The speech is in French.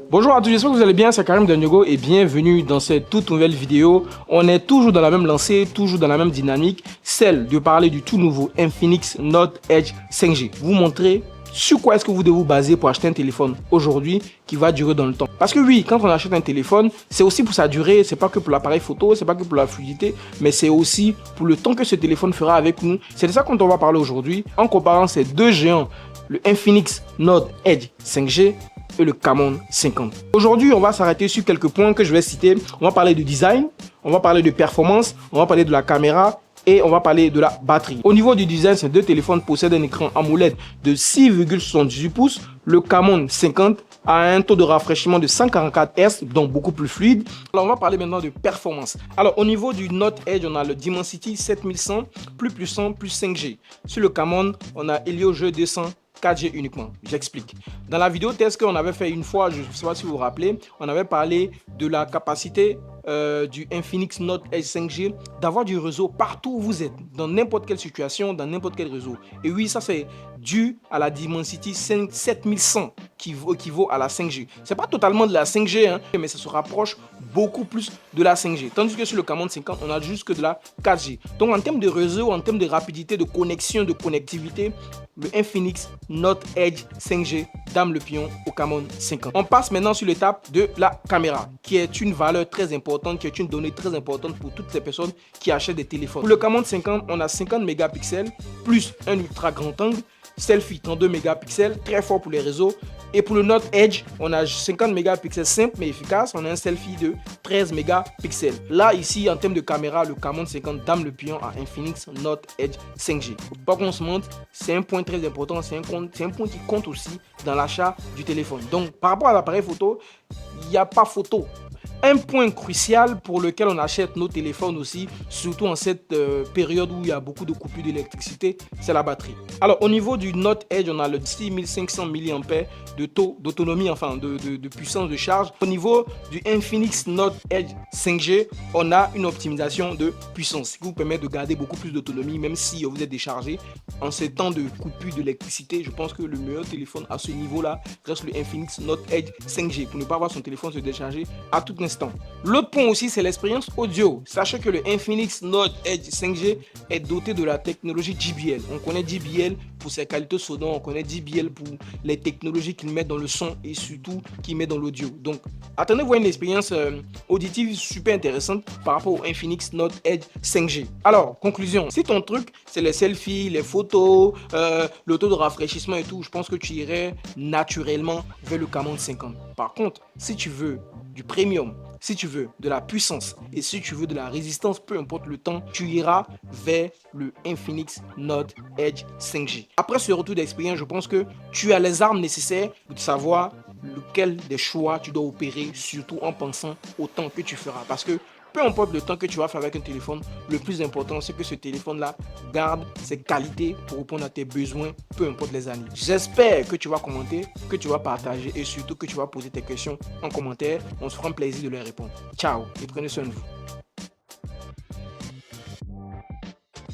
Bonjour à tous, j'espère que vous allez bien, c'est Karim Daniego et bienvenue dans cette toute nouvelle vidéo. On est toujours dans la même lancée, toujours dans la même dynamique, celle de parler du tout nouveau Infinix Note Edge 5G. Vous montrer sur quoi est-ce que vous devez vous baser pour acheter un téléphone aujourd'hui qui va durer dans le temps. Parce que oui, quand on achète un téléphone, c'est aussi pour sa durée, c'est pas que pour l'appareil photo, c'est pas que pour la fluidité, mais c'est aussi pour le temps que ce téléphone fera avec nous. C'est de ça qu'on va parler aujourd'hui en comparant ces deux géants, le Infinix Note Edge 5G et le Camon 50. Aujourd'hui, on va s'arrêter sur quelques points que je vais citer. On va parler de design, on va parler de performance, on va parler de la caméra et on va parler de la batterie. Au niveau du design, ces deux téléphones possèdent un écran AMOLED de 6,78 pouces. Le Camon 50 a un taux de rafraîchissement de 144 Hz, donc beaucoup plus fluide. Alors, on va parler maintenant de performance. Alors, au niveau du Note Edge, on a le Dimensity 7100, plus puissant, plus 5G. Sur le Camon, on a Helio G200, 4G uniquement. J'explique. Dans la vidéo test qu'on avait fait une fois, je ne sais pas si vous vous rappelez, on avait parlé de la capacité du Infinix Note Edge 5G d'avoir du réseau partout où vous êtes, dans n'importe quelle situation, dans n'importe quel réseau. Et oui, ça c'est dû à la Dimensity 7100 qui équivaut à la 5G. C'est pas totalement de la 5G, hein, mais ça se rapproche beaucoup plus de la 5G. Tandis que sur le Camon 50, on a juste que de la 4G. Donc en termes de réseau, en termes de rapidité, de connexion, de connectivité, le Infinix Note Edge 5G dame le pion au Camon 50. On passe maintenant sur l'étape de la caméra, qui est une valeur très importante, qui est une donnée très importante pour toutes ces personnes qui achètent des téléphones. Pour le Camon 50, on a 50 mégapixels plus un ultra grand angle, selfie 32 mégapixels, très fort pour les réseaux. Et pour le Note Edge, on a 50 mégapixels simple mais efficace. On a un selfie de 13 mégapixels. Là, ici, en termes de caméra, le Camon 50 dame le pion à Infinix Note Edge 5G. Pas qu'on se mente, c'est un point très important. C'est un point qui compte aussi dans l'achat du téléphone. Donc, par rapport à l'appareil photo, il n'y a pas photo. Un point crucial pour lequel on achète nos téléphones aussi, surtout en cette période où il y a beaucoup de coupures d'électricité, c'est la batterie. Alors au niveau du Note Edge, on a le 6500 mAh de taux d'autonomie, enfin de puissance de charge. Au niveau du Infinix Note Edge 5G, on a une optimisation de puissance qui vous permet de garder beaucoup plus d'autonomie même si vous êtes déchargé. En ces temps de coupure d'électricité, je pense que le meilleur téléphone à ce niveau-là reste le Infinix Note Edge 5G pour ne pas voir son téléphone se décharger à tout instant. L'autre point aussi, c'est l'expérience audio. Sachez que le Infinix Note Edge 5G est doté de la technologie JBL. On connaît JBL pour ses qualités sonores, on connaît JBL pour les technologies qu'il met dans le son et surtout qu'il met dans l'audio. Donc, attendez-vous à une expérience auditive super intéressante par rapport au Infinix Note Edge 5G. Alors, conclusion, si ton truc, c'est les selfies, les photos, le taux de rafraîchissement et tout, je pense que tu irais naturellement vers le Camon 50. Par contre, si tu veux du premium, si tu veux de la puissance et si tu veux de la résistance, peu importe le temps, tu iras vers le Infinix Note Edge 5G. Après ce retour d'expérience, je pense que tu as les armes nécessaires pour savoir lequel des choix tu dois opérer, surtout en pensant au temps que tu feras. Parce que peu importe le temps que tu vas faire avec un téléphone, le plus important, c'est que ce téléphone-là garde ses qualités pour répondre à tes besoins, peu importe les années. J'espère que tu vas commenter, que tu vas partager et surtout que tu vas poser tes questions en commentaire. On se fera un plaisir de les répondre. Ciao et prenez soin de vous.